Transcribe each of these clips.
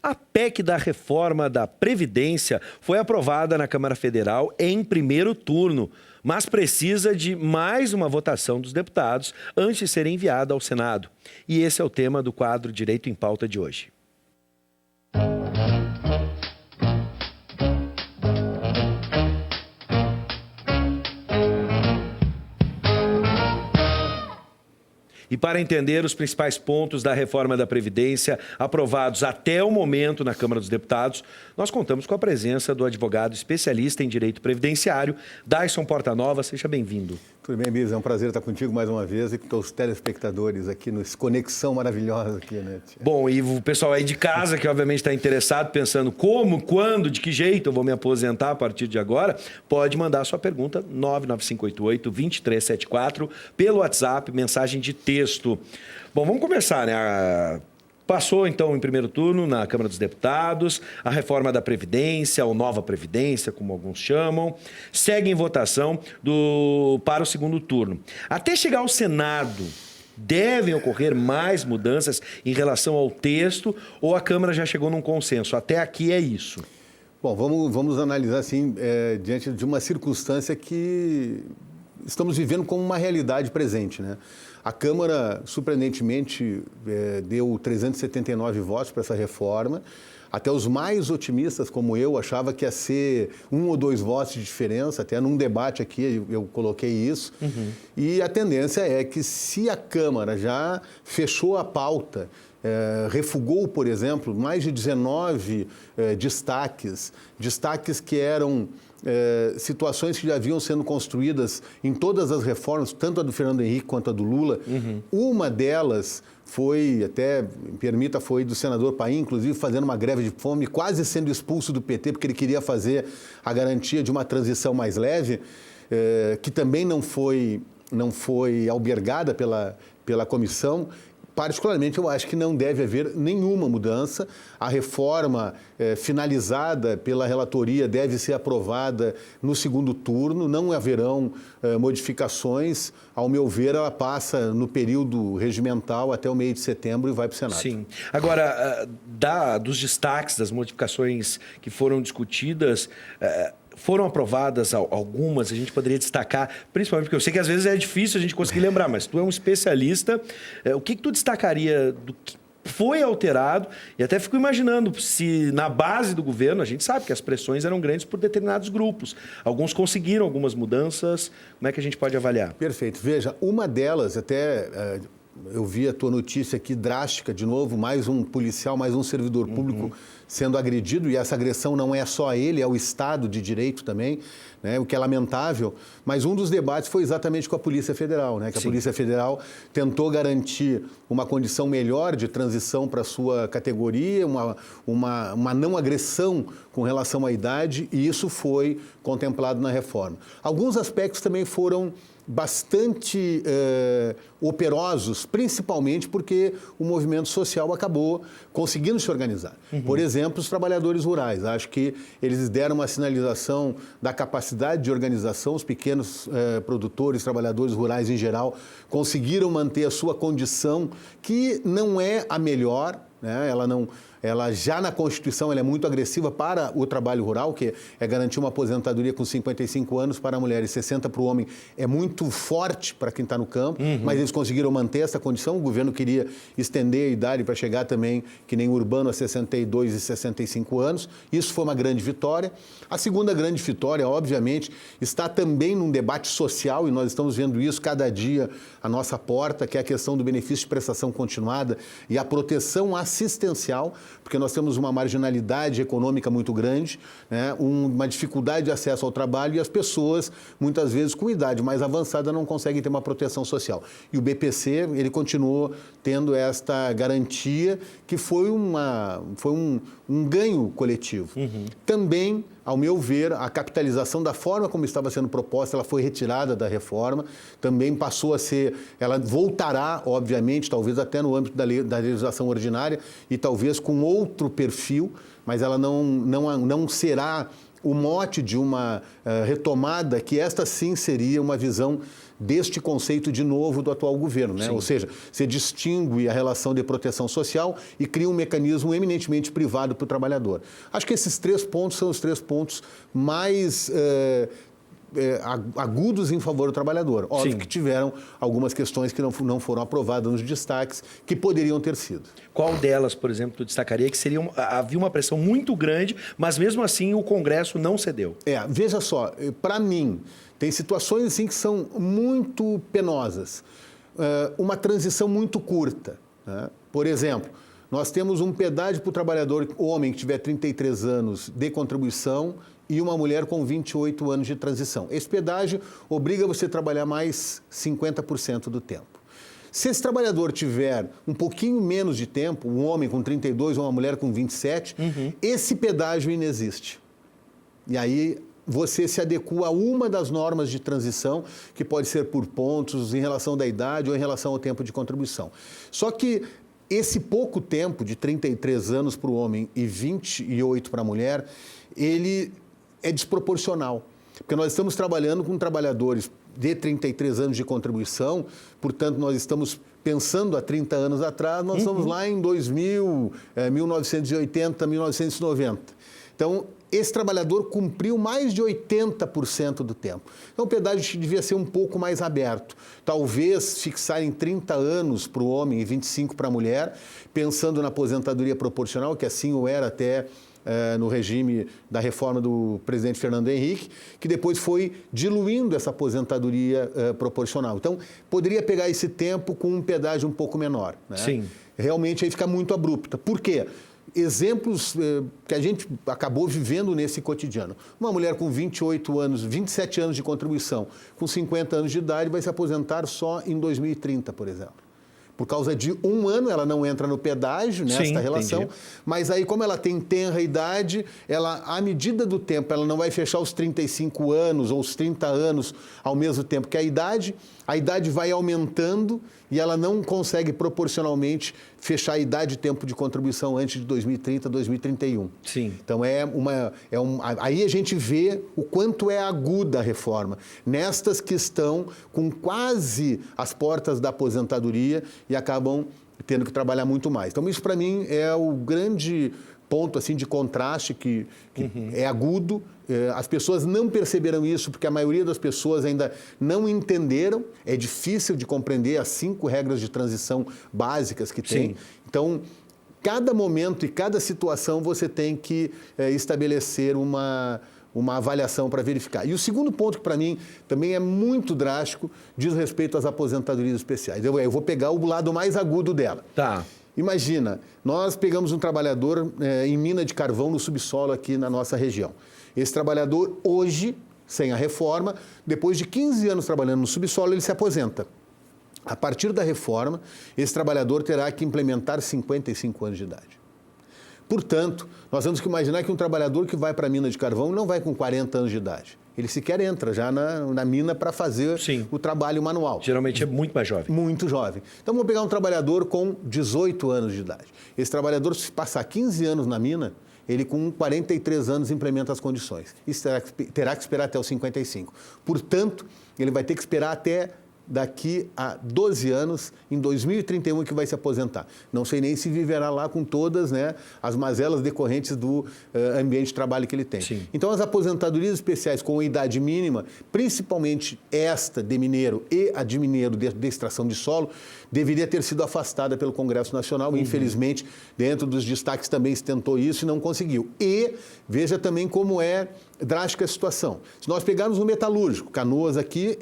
A PEC da reforma da Previdência foi aprovada na Câmara Federal em primeiro turno, mas precisa de mais uma votação dos deputados antes de ser enviada ao Senado. E esse é o tema do quadro Direito em Pauta de hoje. E para entender os principais pontos da reforma da Previdência aprovados até o momento na Câmara dos Deputados, nós contamos com a presença do advogado especialista em direito previdenciário, Dayson Portanova. Seja bem-vindo. Tudo bem, Bisa? É um prazer estar contigo mais uma vez e com os telespectadores aqui nesse Conexão maravilhosa aqui, né? Bom, e o pessoal aí de casa que obviamente está interessado, pensando como, quando, de que jeito eu vou me aposentar a partir de agora, pode mandar sua pergunta 99588-2374 pelo WhatsApp, mensagem de texto. Bom, vamos começar, né? Passou, então, em primeiro turno na Câmara dos Deputados, a reforma da Previdência, ou Nova Previdência, como alguns chamam, segue em votação para o segundo turno. Até chegar ao Senado, devem ocorrer mais mudanças em relação ao texto ou a Câmara já chegou num consenso? Até aqui é isso. Bom, vamos analisar, assim, diante de uma circunstância que estamos vivendo como uma realidade presente, né? A Câmara, surpreendentemente, deu 379 votos para essa reforma. Até os mais otimistas, como eu, achava que ia ser 1 ou 2 votos de diferença. Até num debate aqui eu coloquei isso. E a tendência é que, se a Câmara já fechou a pauta, refugou, por exemplo, mais de 19 destaques que eram situações que já haviam sendo construídas em todas as reformas, tanto a do Fernando Henrique quanto a do Lula. Uma delas foi, até, permita, foi do senador Paim, inclusive fazendo uma greve de fome, quase sendo expulso do PT, porque ele queria fazer a garantia de uma transição mais leve, que também não foi albergada pela comissão. Particularmente, eu acho que não deve haver nenhuma mudança. A reforma finalizada pela relatoria deve ser aprovada no segundo turno. Não haverão modificações. Ao meu ver, ela passa no período regimental até o mês de setembro e vai para o Senado. Sim. Agora, dos destaques, das modificações que foram discutidas, foram aprovadas algumas, a gente poderia destacar, principalmente porque eu sei que às vezes é difícil a gente conseguir lembrar, mas tu é um especialista. O que tu destacaria do que foi alterado? E até fico imaginando se na base do governo, a gente sabe que as pressões eram grandes por determinados grupos. Alguns conseguiram algumas mudanças. Como é que a gente pode avaliar? Perfeito. Veja, uma delas, até eu vi a tua notícia aqui drástica, de novo, mais um policial, mais um servidor público sendo agredido, e essa agressão não é só a ele, é o Estado de Direito também, né, o que é lamentável. Mas um dos debates foi exatamente com a Polícia Federal, né, que a Polícia Federal tentou garantir uma condição melhor de transição para a sua categoria, uma não agressão com relação à idade, e isso foi contemplado na reforma. Alguns aspectos também foram bastante operosos, principalmente porque o movimento social acabou conseguindo se organizar. Por exemplo, os trabalhadores rurais. Acho que eles deram uma sinalização da capacidade de organização. Os pequenos produtores, trabalhadores rurais em geral, conseguiram manter a sua condição, que não é a melhor, né? Ela já na Constituição ela é muito agressiva para o trabalho rural, que é garantir uma aposentadoria com 55 anos para a mulher e 60 para o homem. É muito forte para quem está no campo, mas eles conseguiram manter essa condição. O governo queria estender a idade para chegar também, que nem o urbano, a 62 e 65 anos. Isso foi uma grande vitória. A segunda grande vitória, obviamente, está também num debate social, e nós estamos vendo isso cada dia à nossa porta, que é a questão do benefício de prestação continuada e a proteção assistencial, porque nós temos uma marginalidade econômica muito grande, né? Uma dificuldade de acesso ao trabalho, e as pessoas, muitas vezes com idade mais avançada, não conseguem ter uma proteção social. E o BPC, ele continuou tendo esta garantia, que foi um ganho coletivo. Também, ao meu ver, a capitalização da forma como estava sendo proposta, ela foi retirada da reforma, também passou a ser, ela voltará, obviamente, talvez até no âmbito da legislação ordinária, e talvez com outro perfil, mas ela não será o mote de uma retomada, que esta sim seria uma visão deste conceito de novo do atual governo, né? Ou seja, você distingue a relação de proteção social e cria um mecanismo eminentemente privado para o trabalhador. Acho que esses 3 pontos são os 3 pontos mais agudos em favor do trabalhador. Óbvio que tiveram algumas questões que não foram aprovadas nos destaques, que poderiam ter sido. Qual delas, por exemplo, tu destacaria que havia uma pressão muito grande, mas mesmo assim o Congresso não cedeu? Veja só, para mim, tem situações assim que são muito penosas. Uma transição muito curta, né? Por exemplo, nós temos um pedágio para o trabalhador homem que tiver 33 anos de contribuição e uma mulher com 28 anos de transição. Esse pedágio obriga você a trabalhar mais 50% do tempo. Se esse trabalhador tiver um pouquinho menos de tempo, um homem com 32 ou uma mulher com 27, esse pedágio inexiste. E aí você se adequa a uma das normas de transição, que pode ser por pontos, em relação da idade ou em relação ao tempo de contribuição. Só que esse pouco tempo, de 33 anos para o homem e 28 para a mulher, ele é desproporcional. Porque nós estamos trabalhando com trabalhadores de 33 anos de contribuição, portanto, nós estamos pensando há 30 anos atrás, nós estamos lá em 2000, 1980, 1990. Então, esse trabalhador cumpriu mais de 80% do tempo. Então, o pedágio devia ser um pouco mais aberto. Talvez fixar em 30 anos para o homem e 25 para a mulher, pensando na aposentadoria proporcional, que assim o era até no regime da reforma do presidente Fernando Henrique, que depois foi diluindo essa aposentadoria proporcional. Então, poderia pegar esse tempo com um pedágio um pouco menor, né? Sim. Realmente aí fica muito abrupta. Por quê? Exemplos que a gente acabou vivendo nesse cotidiano. Uma mulher com 28 anos, 27 anos de contribuição, com 50 anos de idade, vai se aposentar só em 2030, por exemplo. Por causa de um ano, ela não entra no pedágio nesta relação, entendi. Mas aí, como ela tem tenra idade, ela, à medida do tempo, ela não vai fechar os 35 anos ou os 30 anos ao mesmo tempo que a idade vai aumentando e ela não consegue proporcionalmente fechar a idade e tempo de contribuição antes de 2030, 2031. Sim. Então, aí a gente vê o quanto é aguda a reforma. Nestas que estão com quase as portas da aposentadoria e acabam tendo que trabalhar muito mais. Então, isso para mim é o grande ponto assim, de contraste que é agudo. As pessoas não perceberam isso porque a maioria das pessoas ainda não entenderam. É difícil de compreender as 5 regras de transição básicas que tem. Então, cada momento e cada situação você tem que estabelecer uma avaliação para verificar. E o segundo ponto que para mim também é muito drástico diz respeito às aposentadorias especiais. Eu vou pegar o lado mais agudo dela. Tá. Imagina, nós pegamos um trabalhador em mina de carvão no subsolo aqui na nossa região. Esse trabalhador, hoje, sem a reforma, depois de 15 anos trabalhando no subsolo, ele se aposenta. A partir da reforma, esse trabalhador terá que implementar 55 anos de idade. Portanto, nós temos que imaginar que um trabalhador que vai para a mina de carvão não vai com 40 anos de idade. Ele sequer entra já na mina para fazer o trabalho manual. Geralmente é muito mais jovem. Muito jovem. Então, vamos pegar um trabalhador com 18 anos de idade. Esse trabalhador, se passar 15 anos na mina, ele com 43 anos implementa as condições. Isso terá que esperar até os 55. Portanto, ele vai ter que esperar até daqui a 12 anos, em 2031, que vai se aposentar. Não sei nem se viverá lá com todas, né, as mazelas decorrentes do ambiente de trabalho que ele tem. Sim. Então, as aposentadorias especiais com idade mínima, principalmente esta de mineiro e a de mineiro de extração de solo, deveria ter sido afastada pelo Congresso Nacional. Infelizmente, dentro dos destaques também se tentou isso e não conseguiu. E veja também como é drástica a situação. Se nós pegarmos o metalúrgico, Canoas aqui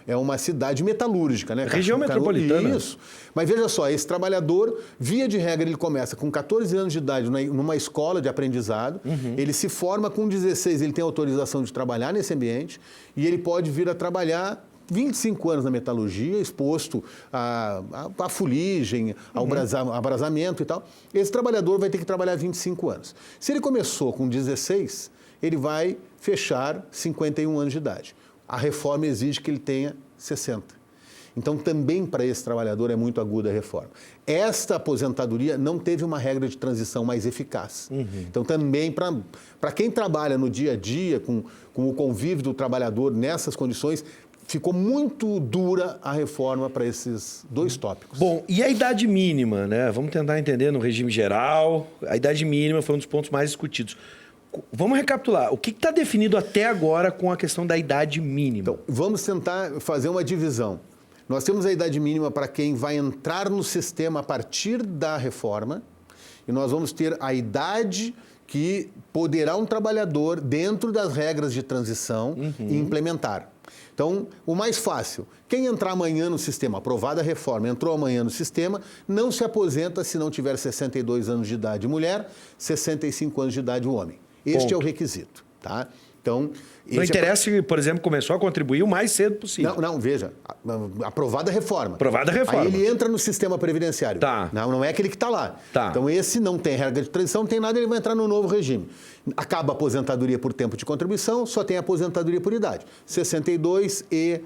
é uma cidade metalúrgica, né? Região metropolitana. Isso. Mas veja só, esse trabalhador, via de regra, ele começa com 14 anos de idade numa escola de aprendizado, ele se forma com 16, ele tem autorização de trabalhar nesse ambiente e ele pode vir a trabalhar 25 anos na metalurgia, exposto à fuligem, ao abrasamento e tal. Esse trabalhador vai ter que trabalhar 25 anos. Se ele começou com 16, ele vai fechar 51 anos de idade. A reforma exige que ele tenha 60. Então, também para esse trabalhador é muito aguda a reforma. Esta aposentadoria não teve uma regra de transição mais eficaz. Então, também para quem trabalha no dia a dia, com o convívio do trabalhador nessas condições, ficou muito dura a reforma para esses dois tópicos. Bom, e a idade mínima, né? Vamos tentar entender no regime geral. A idade mínima foi um dos pontos mais discutidos. Vamos recapitular. O que está definido até agora com a questão da idade mínima? Então, vamos tentar fazer uma divisão. Nós temos a idade mínima para quem vai entrar no sistema a partir da reforma e nós vamos ter a idade que poderá um trabalhador, dentro das regras de transição, implementar. Então, o mais fácil, quem entrar amanhã no sistema, aprovada a reforma, entrou amanhã no sistema, não se aposenta se não tiver 62 anos de idade mulher, 65 anos de idade homem. Este é o requisito, tá? Então, não interessa se, por exemplo, começou a contribuir o mais cedo possível. Não, veja, aprovada a reforma. Aprovada a reforma. Aí ele entra no sistema previdenciário. Tá. Não é aquele que está lá. Tá. Então esse não tem regra de transição, não tem nada, ele vai entrar no novo regime. Acaba a aposentadoria por tempo de contribuição, só tem a aposentadoria por idade. 62 e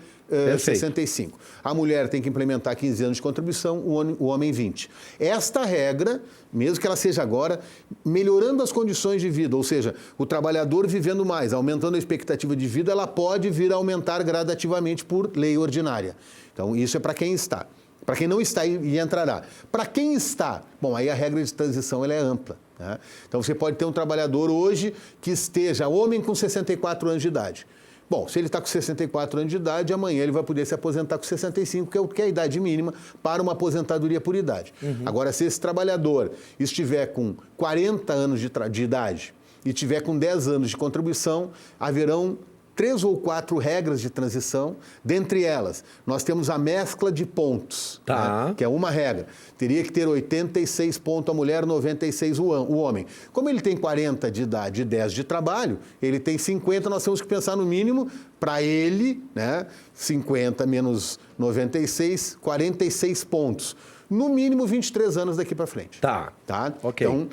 65. A mulher tem que implementar 15 anos de contribuição, o homem 20. Esta regra, mesmo que ela seja agora, melhorando as condições de vida, ou seja, o trabalhador vivendo mais, aumentando a expectativa de vida, ela pode vir a aumentar gradativamente por lei ordinária. Então, isso é para quem está. Para quem não está e entrará. Para quem está, bom, aí a regra de transição ela é ampla. Né? Então, você pode ter um trabalhador hoje que esteja homem com 64 anos de idade. Bom, se ele está com 64 anos de idade, amanhã ele vai poder se aposentar com 65, que é a idade mínima para uma aposentadoria por idade. Agora, se esse trabalhador estiver com 40 anos de idade e tiver com 10 anos de contribuição, haverão 3 ou 4 regras de transição. Dentre elas, nós temos a mescla de pontos, né? Que é uma regra. Teria que ter 86 pontos a mulher, 96 o homem. Como ele tem 40 de idade e 10 de trabalho, ele tem 50, nós temos que pensar no mínimo para ele, né? 50 menos 96, 46 pontos. No mínimo 23 anos daqui para frente. Tá. Ok. Então,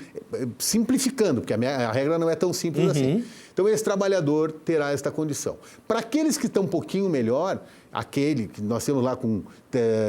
simplificando, porque a regra não é tão simples assim. Então, esse trabalhador terá esta condição. Para aqueles que estão um pouquinho melhor, aquele que nós temos lá com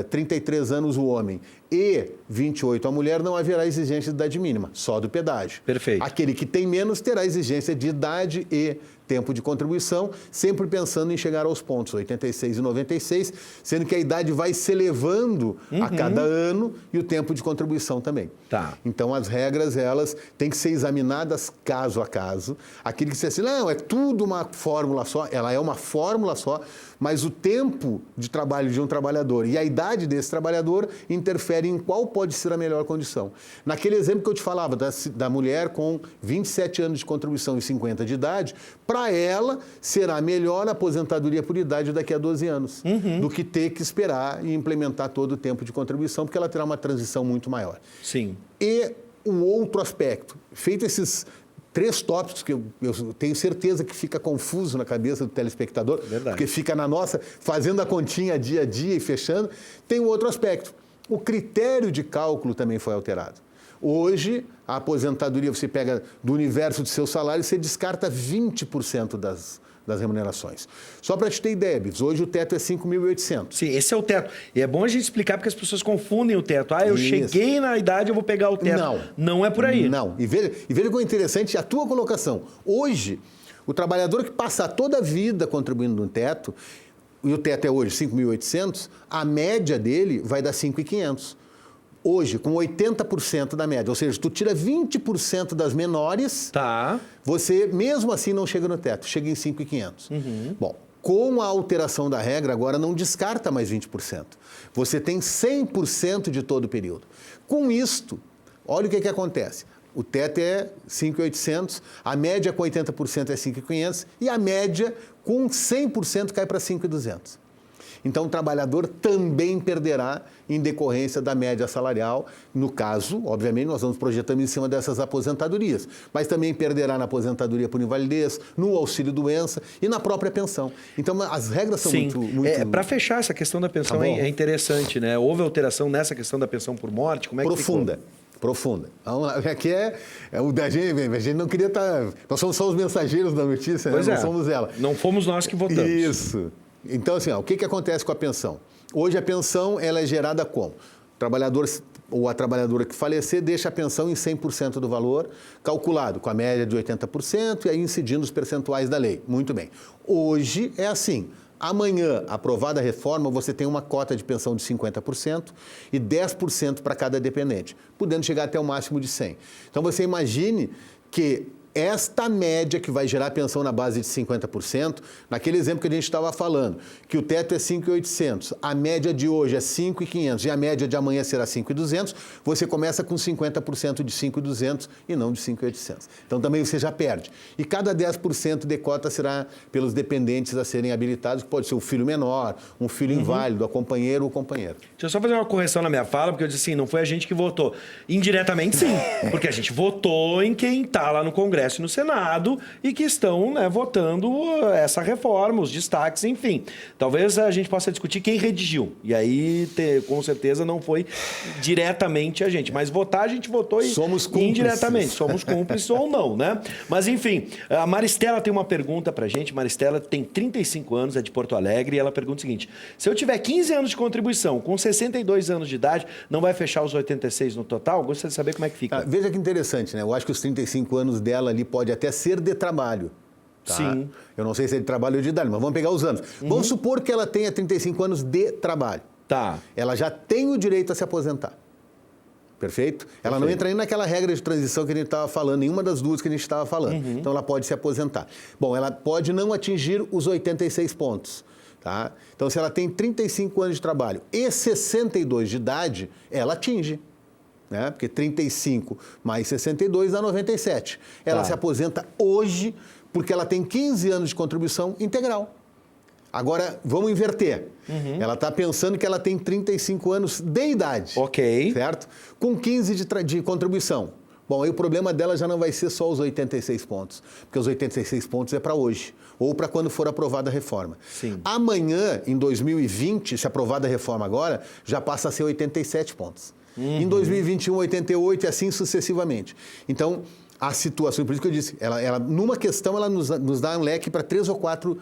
33 anos o homem e 28 a mulher, não haverá exigência de idade mínima, só do pedágio. Perfeito. Aquele que tem menos terá exigência de idade e tempo de contribuição, sempre pensando em chegar aos pontos, 86 e 96, sendo que a idade vai se elevando a cada ano e o tempo de contribuição também. Tá. Então, as regras, elas têm que ser examinadas caso a caso. Aquele que diz assim, não, é tudo uma fórmula só, ela é uma fórmula só, mas o tempo de trabalho de um trabalhador e a idade desse trabalhador interferem em qual pode ser a melhor condição. Naquele exemplo que eu te falava, da mulher com 27 anos de contribuição e 50 de idade, para ela será melhor a aposentadoria por idade daqui a 12 anos, do que ter que esperar e implementar todo o tempo de contribuição, porque ela terá uma transição muito maior. Sim. E um outro aspecto, feito esses 3 tópicos que eu tenho certeza que fica confuso na cabeça do telespectador, porque fica na nossa, fazendo a continha dia a dia e fechando, tem um outro aspecto. O critério de cálculo também foi alterado. Hoje, a aposentadoria, você pega do universo de seu salário e você descarta 20% das remunerações. Só para te ter ideia, Bifs, hoje o teto é 5.800. Sim, esse é o teto. E é bom a gente explicar porque as pessoas confundem o teto. Eu cheguei na idade, eu vou pegar o teto. Não é por aí. Não. E veja que é interessante a tua colocação. Hoje, o trabalhador que passa toda a vida contribuindo no teto, e o teto é hoje 5.800, a média dele vai dar 5.500. Hoje, com 80% da média, ou seja, tu tira 20% das menores, você mesmo assim não chega no teto, chega em 5.500. Bom, com a alteração da regra, agora não descarta mais 20%. Você tem 100% de todo o período. Com isto, olha o que acontece. O teto é 5.800, a média com 80% é 5.500 e a média com 100% cai para 5.200. Então, o trabalhador também perderá em decorrência da média salarial. No caso, obviamente, nós vamos projetando em cima dessas aposentadorias, mas também perderá na aposentadoria por invalidez, no auxílio-doença e na própria pensão. Então, as regras são muito... Para fechar essa questão da pensão é interessante, né? Houve alteração nessa questão da pensão por morte? Como é que Profunda. Vamos lá. Aqui a gente não queria estar... Nós somos só os mensageiros da notícia, né? Não somos ela. Não fomos nós que votamos. Isso. Então, assim, ó, o que acontece com a pensão? Hoje a pensão ela é gerada como? O trabalhador ou a trabalhadora que falecer deixa a pensão em 100% do valor, calculado com a média de 80% e aí incidindo os percentuais da lei. Muito bem. Hoje é assim. Amanhã, aprovada a reforma, você tem uma cota de pensão de 50% e 10% para cada dependente, podendo chegar até o máximo de 100%. Então, você imagine que esta média que vai gerar pensão na base de 50%, naquele exemplo que a gente estava falando, que o teto é 5.800, a média de hoje é 5.500 e a média de amanhã será 5.200, você começa com 50% de 5.200 e não de 5.800. Então também você já perde. E cada 10% de cota será pelos dependentes a serem habilitados, que pode ser um filho menor, um filho inválido, a companheira ou companheiro. Deixa eu só fazer uma correção na minha fala, porque eu disse assim, não foi a gente que votou. Indiretamente sim, porque a gente votou em quem está lá no Congresso e no Senado e que estão, né, votando essa reforma, os destaques, enfim. Talvez a gente possa discutir quem redigiu. E aí, com certeza, não foi diretamente a gente. Mas votar, a gente votou somos cúmplices. Indiretamente. Somos cúmplices ou não, né? Mas, enfim, a Maristela tem uma pergunta pra gente. Maristela tem 35 anos, é de Porto Alegre, e ela pergunta o seguinte: se eu tiver 15 anos de contribuição, com 62 anos de idade, não vai fechar os 86 no total? Gostaria de saber como é que fica. Veja que interessante, né? Eu acho que os 35 anos dela ali pode até ser de trabalho. Tá? Sim. Eu não sei se é de trabalho ou de idade, mas vamos pegar os anos. Vamos supor que ela tenha 35 anos de trabalho. Tá. Ela já tem o direito a se aposentar. Perfeito? Ela não entra nem naquela regra de transição que a gente estava falando, nenhuma das duas que a gente estava falando. Então, ela pode se aposentar. Bom, ela pode não atingir os 86 pontos. Tá? Então, se ela tem 35 anos de trabalho e 62 de idade, ela atinge. Né? Porque 35 mais 62 dá 97. Ela se aposenta hoje porque ela tem 15 anos de contribuição integral. Agora, vamos inverter. Ela está pensando que ela tem 35 anos de idade. Ok. Certo? Com 15 de contribuição. Bom, aí o problema dela já não vai ser só os 86 pontos, porque os 86 pontos é para hoje, ou para quando for aprovada a reforma. Sim. Amanhã, em 2020, se aprovada a reforma agora, já passa a ser 87 pontos. Em 2021, 88 e assim sucessivamente. Então, a situação, por isso que eu disse, ela numa questão, ela nos dá um leque para 3 ou 4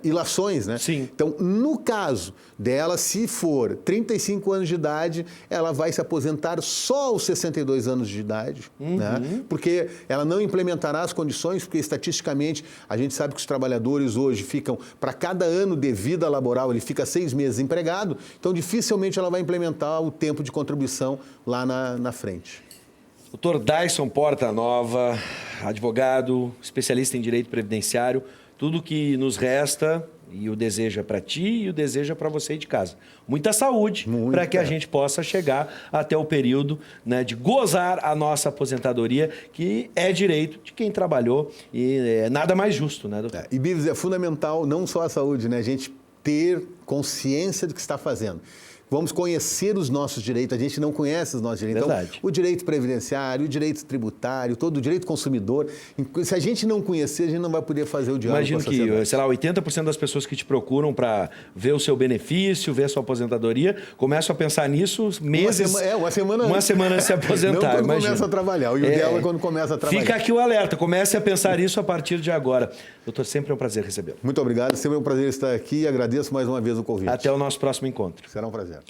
ilações, né? Sim. Então, no caso dela, se for 35 anos de idade, ela vai se aposentar só aos 62 anos de idade, né? Porque ela não implementará as condições, porque estatisticamente a gente sabe que os trabalhadores hoje ficam, para cada ano de vida laboral, ele fica 6 meses empregado, então dificilmente ela vai implementar o tempo de contribuição lá na frente. Dr. Dyson Portanova, advogado, especialista em direito previdenciário, tudo que nos resta e o desejo é para ti e o desejo é para você de casa. Muita saúde para que a gente possa chegar até o período, né, de gozar a nossa aposentadoria, que é direito de quem trabalhou e é nada mais justo, né, doutor? E, Bives, é fundamental não só a saúde, né? A gente ter consciência do que está fazendo. Vamos conhecer os nossos direitos, a gente não conhece os nossos direitos. Verdade. Então, o direito previdenciário, o direito tributário, todo o direito consumidor. Se a gente não conhecer, a gente não vai poder fazer o diálogo com a sociedade. Imagino que, sei lá, 80% das pessoas que te procuram para ver o seu benefício, ver a sua aposentadoria, começam a pensar nisso meses... Uma semana antes. Uma semana antes de se aposentar. Não quando começa a trabalhar. O ideal é quando começa a trabalhar. Fica aqui o alerta, comece a pensar isso a partir de agora. Doutor, sempre é um prazer recebê-lo. Muito obrigado, sempre é um prazer estar aqui e agradeço mais uma vez o convite. Até o nosso próximo encontro. Será um prazer.